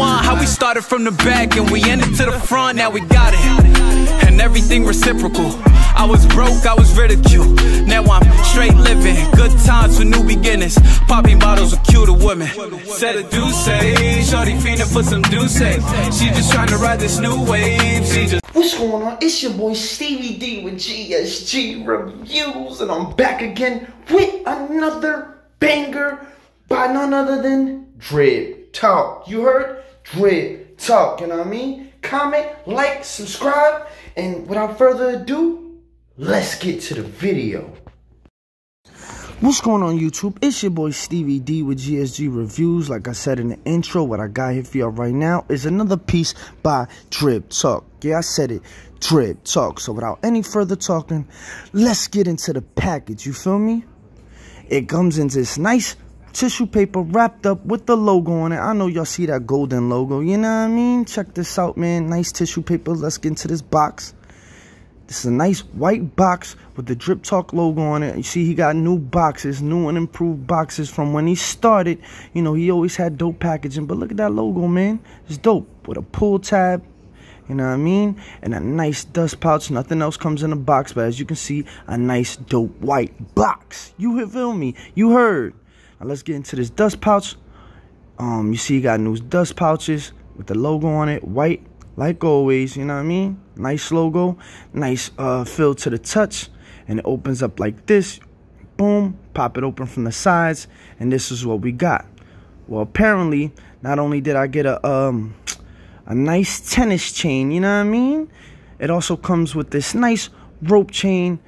want. How we started from the back and we ended to the front. Now we got it, and everything reciprocal. I was broke, I was ridiculed. Now I'm straight living, good times for new beginnings. Popping bottles with cuter women. Said a deuce, shorty fiending for some deuce. She just trying to ride this new wave. She just... What's going on? It's your boy Stevie D with GSG Reviews, and I'm back again with another banger by none other than Drip Talk. You heard? Drip Talk, you know what I mean? Comment, like, subscribe, and without further ado, let's get to the video. What's going on, YouTube? It's your boy Stevie D with GSG Reviews. Like I said in the intro, what I got here for y'all right now is another piece by Drip Talk. Yeah, I said it, Drip Talk. So without any further talking, let's get into the package, you feel me? It comes in this nice tissue paper wrapped up with the logo on it. I know y'all see that golden logo, you know what I mean? Check this out, man. Nice tissue paper. Let's get into this box. This is a nice white box with the Drip Talk logo on it. You see he got new boxes, new and improved boxes from when he started. You know, he always had dope packaging. But look at that logo, man. It's dope. With a pull tab, you know what I mean? And a nice dust pouch. Nothing else comes in the box. But as you can see, a nice dope white box. You feel me? You heard. Now let's get into this dust pouch. You see he got new dust pouches with the logo on it. White. Like always, you know what I mean? Nice logo, nice feel to the touch, and it opens up like this. Boom, pop it open from the sides, and this is what we got. Well, apparently, not only did I get a nice tennis chain, you know what I mean? It also comes with this nice rope chain,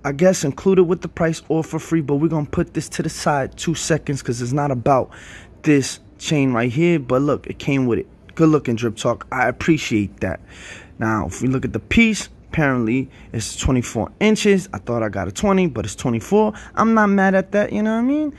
I guess included with the price or for free, but we're going to put this to the side 2 seconds because it's not about this chain right here, but look, it came with it. Good looking, Drip Talk. I appreciate that. Now, if we look at the piece, apparently it's 24 inches. I thought I got a 20, but it's 24. I'm not mad at that, you know what I mean?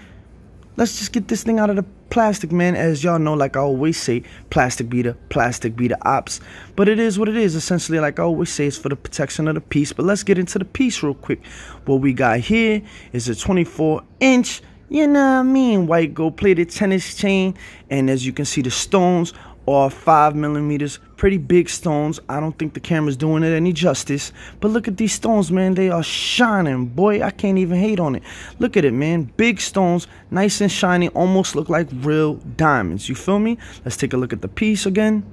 Let's just get this thing out of the plastic, man. As y'all know, like I always say, plastic be the ops. But it is what it is. Essentially, like I always say, it's for the protection of the piece. But let's get into the piece real quick. What we got here is a 24-inch, you know what I mean, white gold-plated tennis chain. And as you can see, the stones or 5mm, pretty big stones. I don't think the camera's doing it any justice. But look at these stones, man. They are shining. Boy, I can't even hate on it. Look at it, man. Big stones, nice and shiny, almost look like real diamonds. You feel me? Let's take a look at the piece again.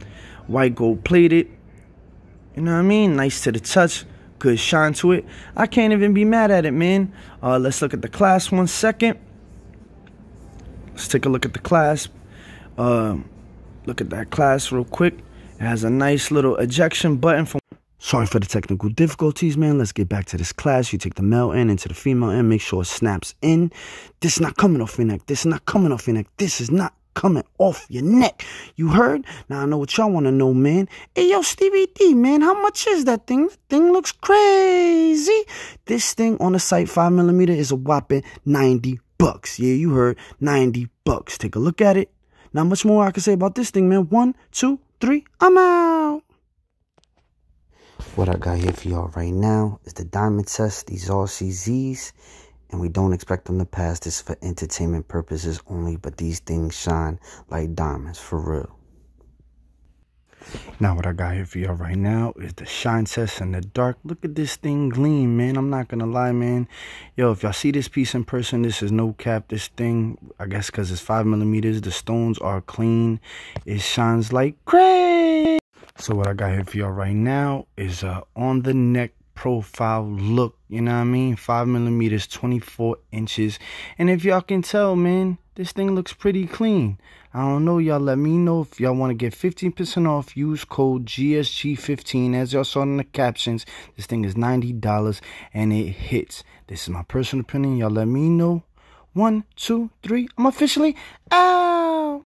White gold plated. You know what I mean? Nice to the touch. Good shine to it. I can't even be mad at it, man. Let's look at the clasp 1 second. Let's take a look at the clasp. Look at that clasp real quick. It has a nice little ejection button. Sorry for the technical difficulties, man. Let's get back to this clasp. You take the male end into the female end. Make sure it snaps in. This is not coming off your neck. This is not coming off your neck. This is not coming off your neck. You heard? Now I know what y'all want to know, man. Hey, yo, Stevie D, man. How much is that thing? That thing looks crazy. This thing on the site, 5mm, is a whopping 90 bucks. Yeah, you heard. 90 bucks. Take a look at it. Not much more I can say about this thing, man. 1, 2, 3, I'm out. What I got here for y'all right now is the diamond test. These are CZs, and we don't expect them to pass. This is for entertainment purposes only, but these things shine like diamonds, for real. Now what I got here for y'all right now is the shine test in the dark. Look at this thing gleam, man. I'm not gonna lie, man. Yo, if y'all see this piece in person, this is no cap. This thing, I guess because it's 5mm, the stones are clean. It shines like crazy. So what I got here for y'all right now is on the neck profile look, you know what I mean? 5mm, 24 inches. And if y'all can tell, man, this thing looks pretty clean. I don't know, y'all let me know if y'all want to get 15% off. Use code GSG15. As y'all saw in the captions, this thing is $90 and it hits. This is my personal opinion. Y'all let me know. 1, 2, 3. I'm officially out.